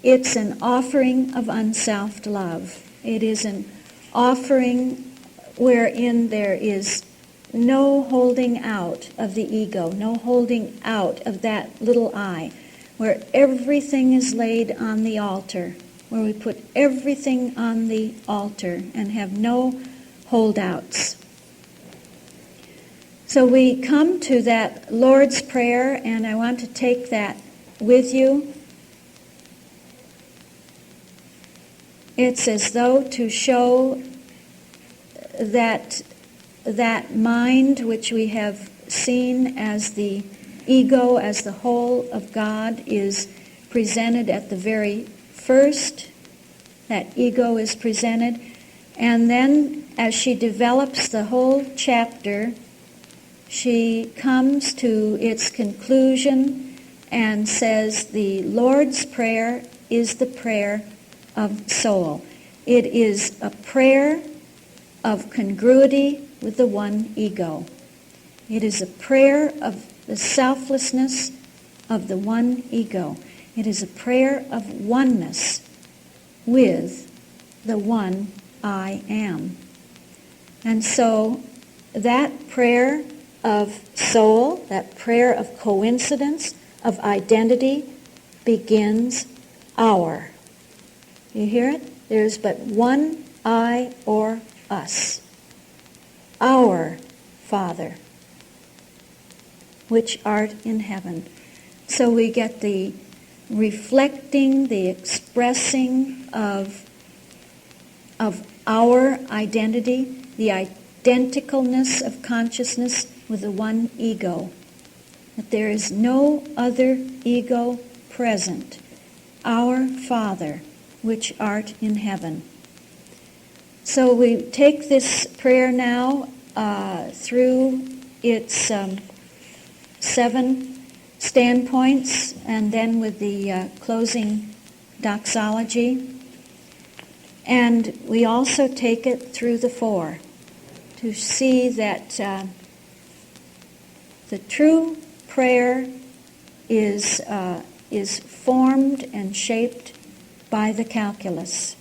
it's an offering of unselfed love. It is an offering wherein there is no holding out of the ego, no holding out of that little I, where everything is laid on the altar, where we put everything on the altar and have no holdouts. So we come to that Lord's Prayer, and I want to take that with you. It's as though to show that mind which we have seen as the ego, as the whole of God, is presented at the very first. That ego is presented. And then as she develops the whole chapter, she comes to its conclusion and says the Lord's Prayer is the prayer of soul. It is a prayer of congruity with the one ego. It is a prayer of the selflessness of the one ego. It is a prayer of oneness with the one I am. And so that prayer of soul, that prayer of coincidence, of identity, begins our. You hear it? There's but one I or us. Our Father, which art in heaven. So we get the reflecting, the expressing of our identity, the identicalness of consciousness with the one ego. That there is no other ego present. Our Father, which art in heaven. So we take this prayer now through its 7 standpoints, and then with the closing doxology. And we also take it through the 4 to see that the true prayer is formed and shaped by the calculus.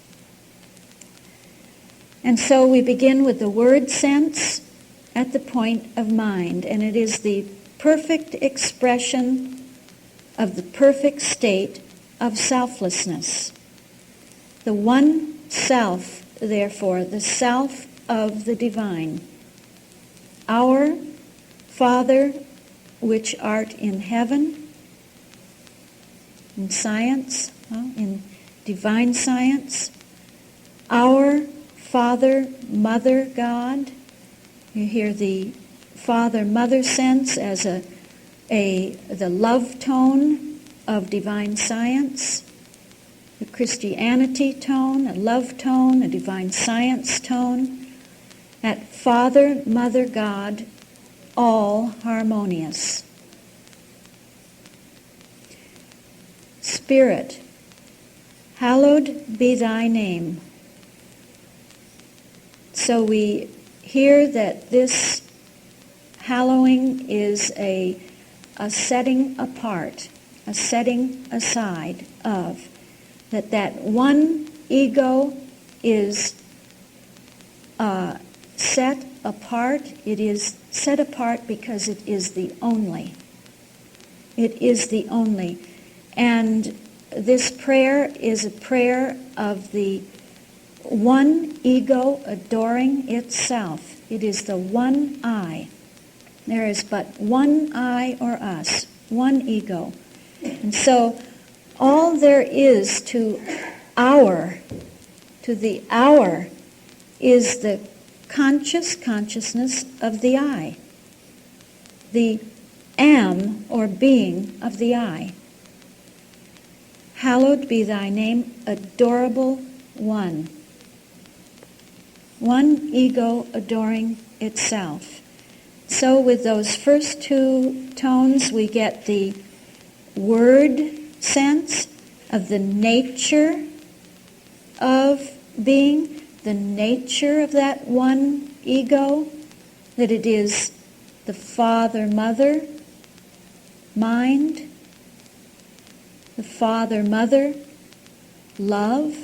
And so we begin with the word sense at the point of mind, and it is the perfect expression of the perfect state of selflessness. The one self, therefore, the self of the divine. Our Father, which art in heaven, in science, in divine science. Our Father, Mother God. You hear the Father-Mother sense as the love tone of divine science. The Christianity tone, a love tone, a divine science tone. At Father, Mother God, all harmonious. Spirit, hallowed be thy name. So we hear that this hallowing is a setting apart, a setting aside of, that one ego is set apart. It is set apart because it is the only. It is the only. And this prayer is a prayer of the one ego adoring itself. It is the one I. There is but one I or us, one ego. And so all there is to the our, is the consciousness of the I. The am or being of the I. Hallowed be thy name, adorable one. One ego adoring itself. So with those first 2 tones, we get the word sense of the nature of being, the nature of that one ego, that it is the Father, Mother, mind, the Father, Mother, love,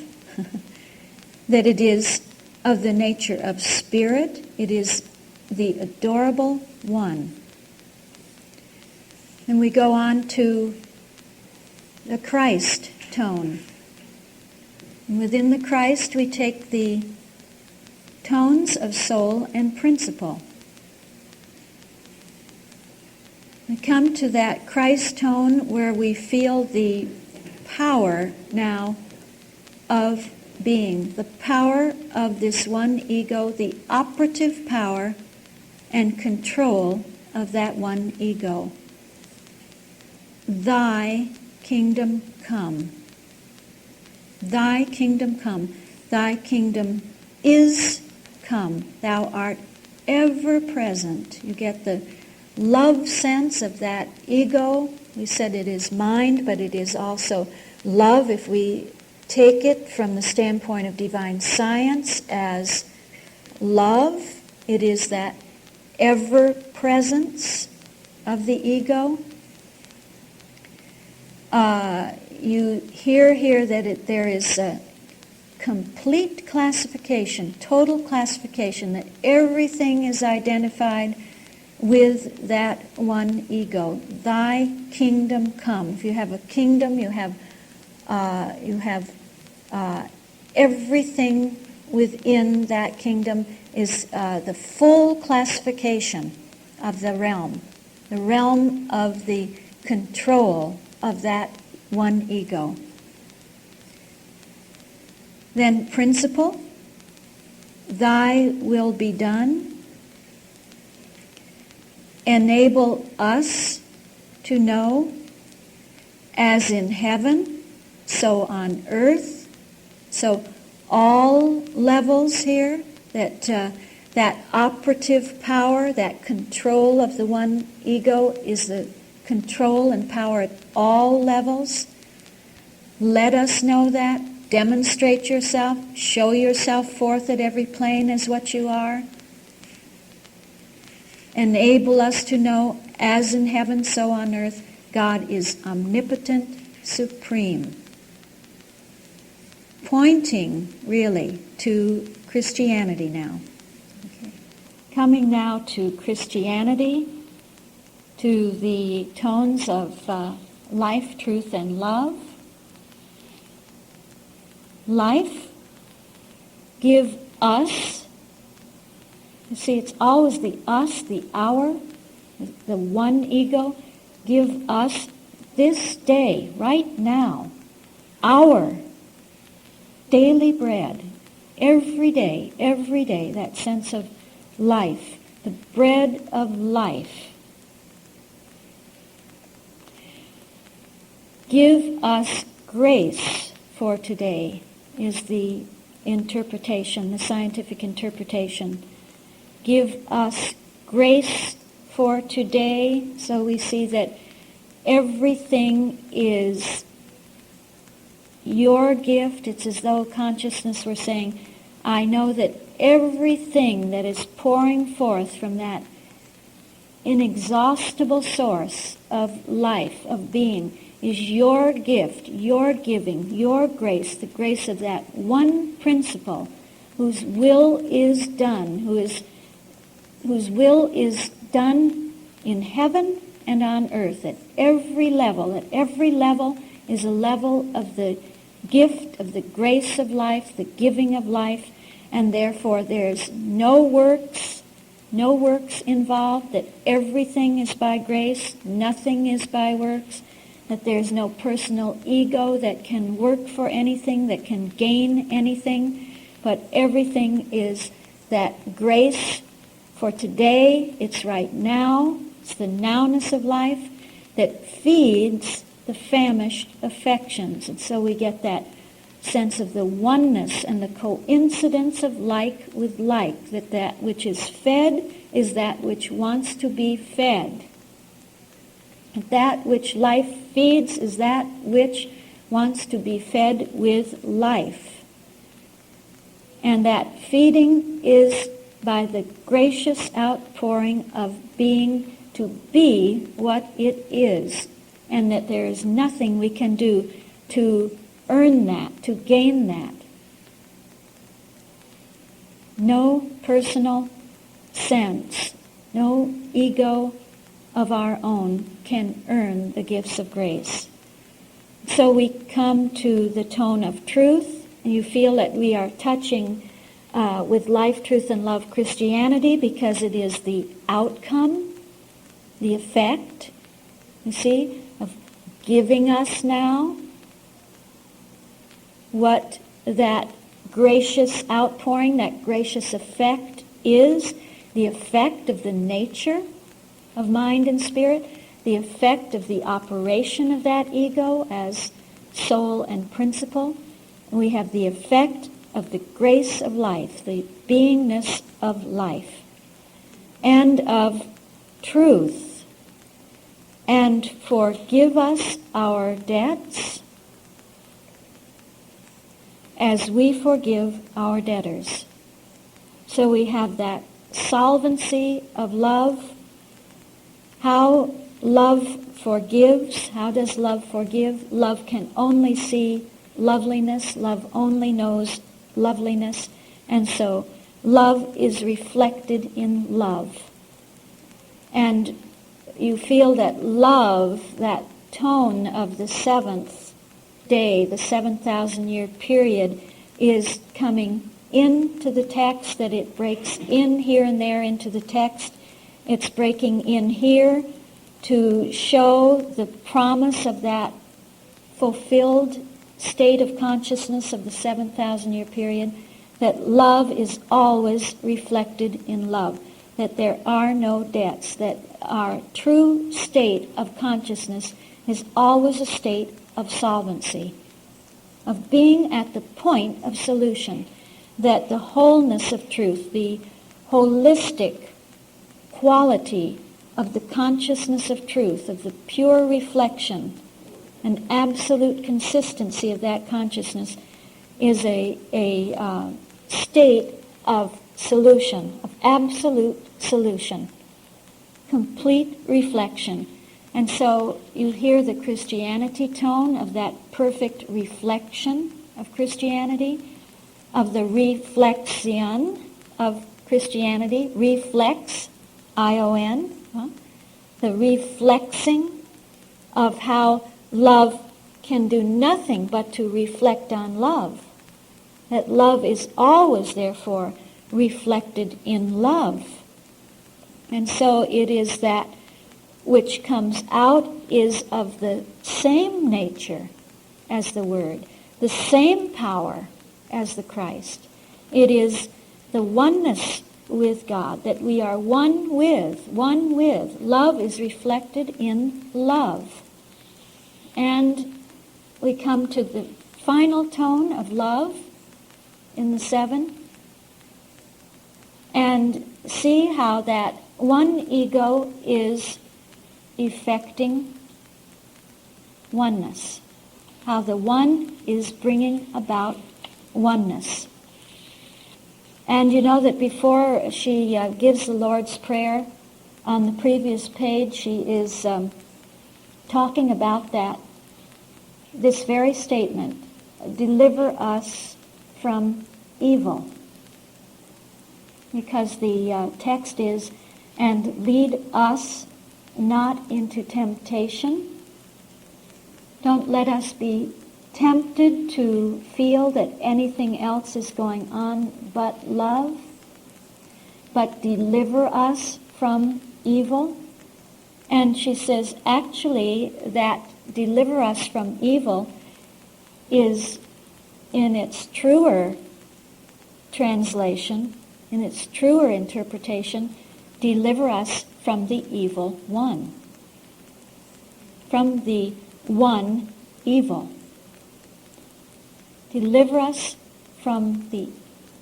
that it is of the nature of spirit, it is the adorable one. And we go on to the Christ tone. And within the Christ we take the tones of soul and principle. We come to that Christ tone where we feel the power now of being, the power of this one ego, the operative power and control of that one ego. Thy kingdom come. Thy kingdom come. Thy kingdom is come. Thou art ever present. You get the love sense of that ego. We said it is mind, but it is also love if we take it from the standpoint of divine science as love. It is that ever presence of the ego. You hear here that there is a complete classification, total classification, that everything is identified with that one ego. Thy kingdom come. If you have a kingdom, you have everything within that kingdom is the full classification of the realm of the control of that one ego. Then principle, thy will be done. Enable us to know, as in heaven, so on earth. So all levels here, that operative power, that control of the one ego is the control and power at all levels. Let us know that. Demonstrate yourself. Show yourself forth at every plane as what you are. Enable us to know, as in heaven, so on earth, God is omnipotent, supreme. Pointing, really, to Christianity now. Okay. Coming now to Christianity, to the tones of life, truth, and love. Life, give us. You see, it's always the us, the our, the one ego. Give us this day, right now, our daily bread, every day, that sense of life, the bread of life. Give us grace for today is the interpretation, the scientific interpretation. Give us grace for today, so we see that everything is your gift. It's as though consciousness were saying, I know that everything that is pouring forth from that inexhaustible source of life, of being, is your gift, your giving, your grace, the grace of that one principle whose will is done, whose will is done in heaven and on earth at every level. At every level is a level of the gift of the grace of life, the giving of life, and therefore there's no works involved, that everything is by grace, nothing is by works, that there's no personal ego that can work for anything, that can gain anything, but everything is that grace for today. It's right now. It's the nowness of life that feeds the famished affections. And so we get that sense of the oneness and the coincidence of like with like, that which is fed is that which wants to be fed. That which life feeds is that which wants to be fed with life. And that feeding is by the gracious outpouring of being to be what it is. and that there is nothing we can do to earn that, to gain that. No personal sense, no ego of our own can earn the gifts of grace. So we come to the tone of truth, and you feel that we are touching with Life, Truth, and Love Christianity, because it is the outcome, the effect, you see, of giving us now what that gracious outpouring, that gracious effect is, the effect of the nature of mind and spirit, the effect of the operation of that ego as soul and principle. And we have the effect of the grace of life, the beingness of life, and of truth. And forgive us our debts as we forgive our debtors. So we have that solvency of love. How love forgives. How does love forgive? Love can only see loveliness. Love only knows loveliness. And so love is reflected in love. And you feel that love, that tone of the seventh day, the 7,000-year period, is coming into the text, that it breaks in here and there into the text. It's breaking in here to show the promise of that fulfilled state of consciousness of the 7,000-year period, that love is always reflected in love, that there are no debts, that our true state of consciousness is always a state of solvency, of being at the point of solution, that the wholeness of truth, the holistic quality of the consciousness of truth, of the pure reflection and absolute consistency of that consciousness, is a state of solution, of absolute solution, complete reflection. And so you hear the Christianity tone of that perfect reflection of Christianity, of the reflexion of Christianity, reflex, I-O-N, the reflexing of how love can do nothing but to reflect on love. That love is always, therefore, reflected in love. And so it is that which comes out is of the same nature as the Word, the same power as the Christ. It is the oneness with God, that we are one with, one with. Love is reflected in love. And we come to the final tone of love in the seven, and see how that one ego is effecting oneness, how the one is bringing about oneness. And you know that before she gives the Lord's Prayer, on the previous page, she is talking about that, this very statement, deliver us from evil. Because the text is, and lead us not into temptation. Don't let us be tempted to feel that anything else is going on but love, but deliver us from evil. And she says, actually, that deliver us from evil is, in its truer translation, in its truer interpretation, deliver us from the evil one. From the one evil. Deliver us from the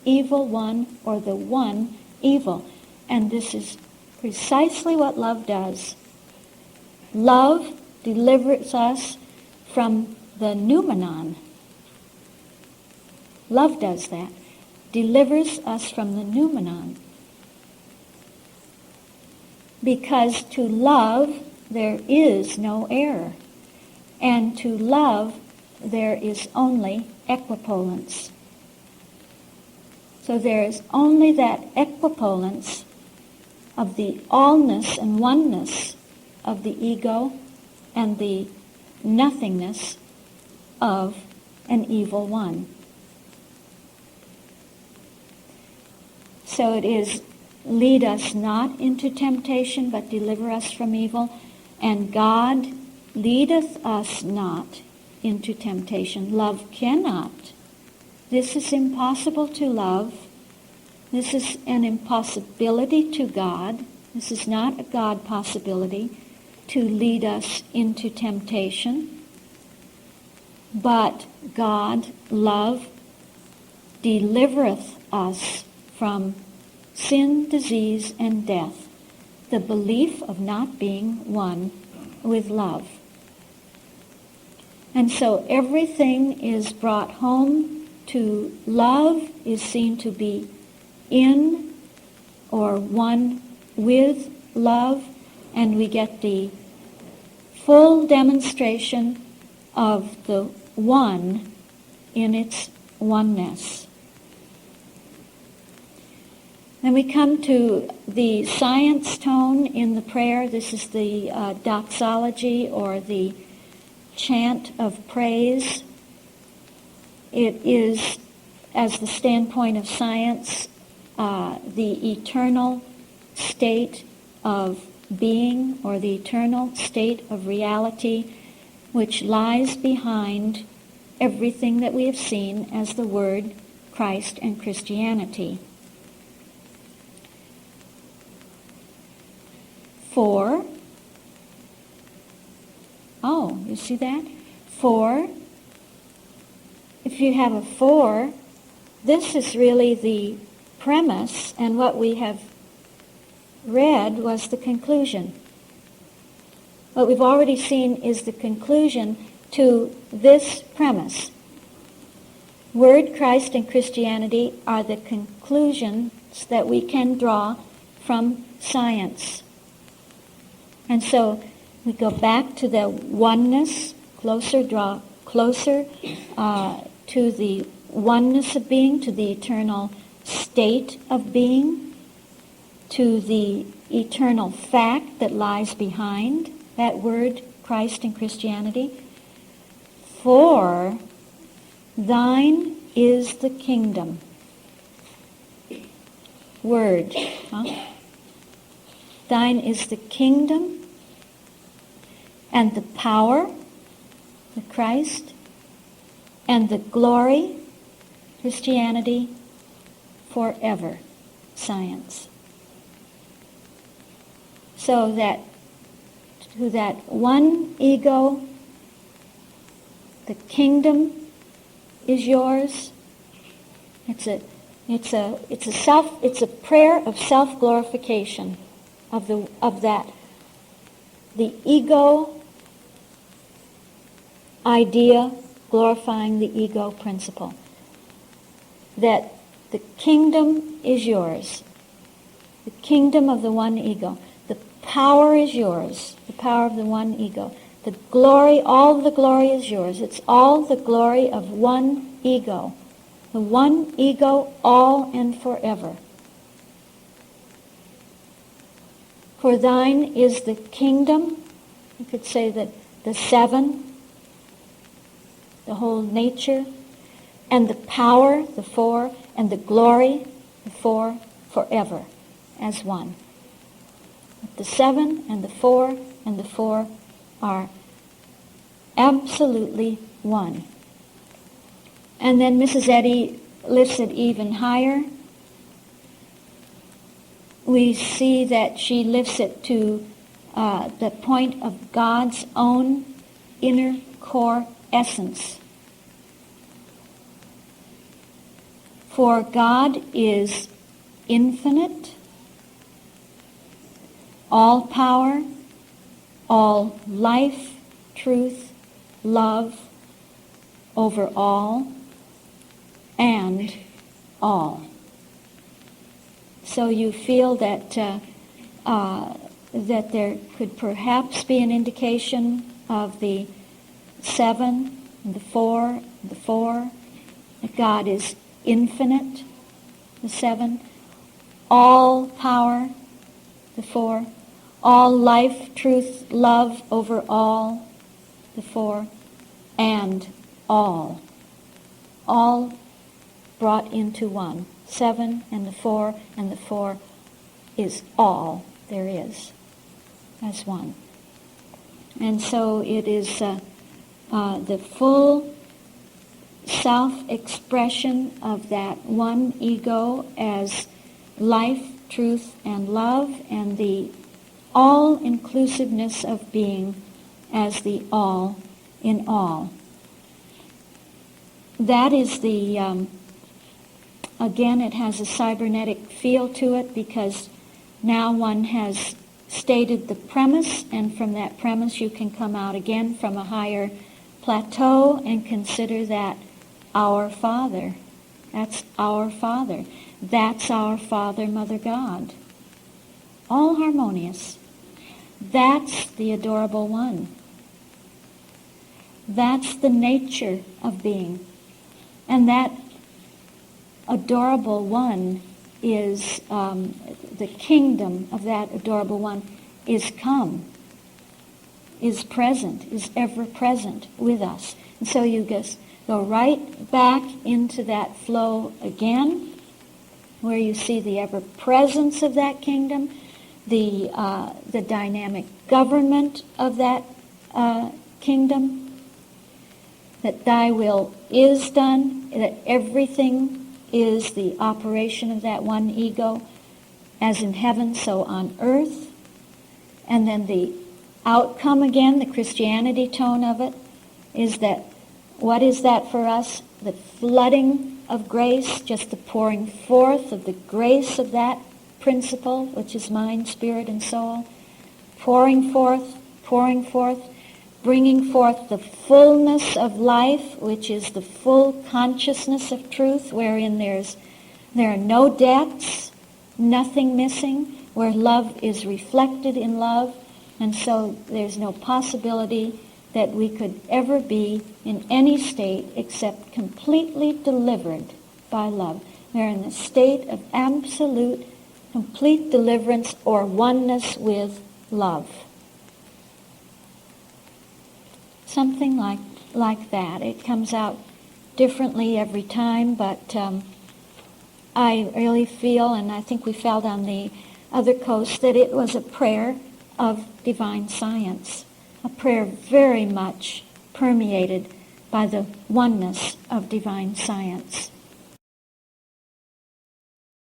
evil one, or the one evil. And this is precisely what love does. Love delivers us from the noumenon. Love does that. Delivers us from the noumenon. Because to love there is no error. And to love, there is only equipollence. So there is only that equipollence of the allness and oneness of the ego and the nothingness of an evil one. So it is, lead us not into temptation, but deliver us from evil. And God leadeth us not into temptation. Love cannot. This is impossible to love. This is an impossibility to God. This is not a God possibility to lead us into temptation. But God, love, delivereth us from sin, disease, and death, the belief of not being one with love. And so everything is brought home to love, is seen to be in or one with love, and we get the full demonstration of the one in its oneness. Then we come to the science tone in the prayer. This is the doxology, or the chant of praise. It is, as the standpoint of science, the eternal state of being, or the eternal state of reality, which lies behind everything that we have seen as the Word, Christ, and Christianity. For, you see that? For, if you have a for, this is really the premise, and what we have read was the conclusion. What we've already seen is the conclusion to this premise. Word, Christ, and Christianity are the conclusions that we can draw from science. And so we go back to the oneness, draw closer to the oneness of being, to the eternal state of being, to the eternal fact that lies behind that word, Christ and Christianity. For thine is the kingdom. Word. Thine is the kingdom and the power, the Christ, and the glory, Christianity, forever, science. So that to that one ego, the kingdom is yours. It's a prayer of self-glorification of that. The ego idea glorifying the ego principle. That the kingdom is yours. The kingdom of the one ego. The power is yours. The power of the one ego. The glory, all the glory is yours. It's all the glory of one ego. The one ego, all and forever. For thine is the kingdom, you could say that the seven, the whole nature, and the power, the four, and the glory, the four, forever, as one. The seven and the four are absolutely one. And then Mrs. Eddy lifts it even higher. We see that she lifts it to the point of God's own inner core essence. For God is infinite, all power, all life, truth, love, over all, and all. So you feel that that there could perhaps be an indication of the 7, and the 4, and the 4. That God is infinite, the 7. All power, the 4. All life, truth, love over all, the 4. And all. All brought into one. 7 and the 4, and the 4 is all there is as one. And so it is the full self-expression of that one ego as life, truth, and love, and the all-inclusiveness of being as the all in all. That is the, again, it has a cybernetic feel to it because now one has stated the premise, and from that premise you can come out again from a higher plateau and consider that our Father. That's our Father. That's our Father, Mother God. All harmonious. That's the adorable one. That's the nature of being. And that adorable one is, the kingdom of that adorable one is come, is present, is ever present with us. And so you just go right back into that flow again, where you see the ever-presence of that kingdom, the dynamic government of that kingdom, that thy will is done, that everything is the operation of that one ego, as in heaven, so on earth. And then the outcome again, the Christianity tone of it, is that, what is that for us? The flooding of grace, just the pouring forth of the grace of that principle, which is mind, spirit, and soul. Pouring forth, bringing forth the fullness of life, which is the full consciousness of truth, wherein there are no debts, nothing missing, where love is reflected in love, and so there's no possibility that we could ever be in any state except completely delivered by love. We're in the state of absolute, complete deliverance or oneness with love. Something like that. It comes out differently every time, but I really feel, and I think we felt on the other coast, that it was a prayer of divine science, a prayer very much permeated by the oneness of divine science.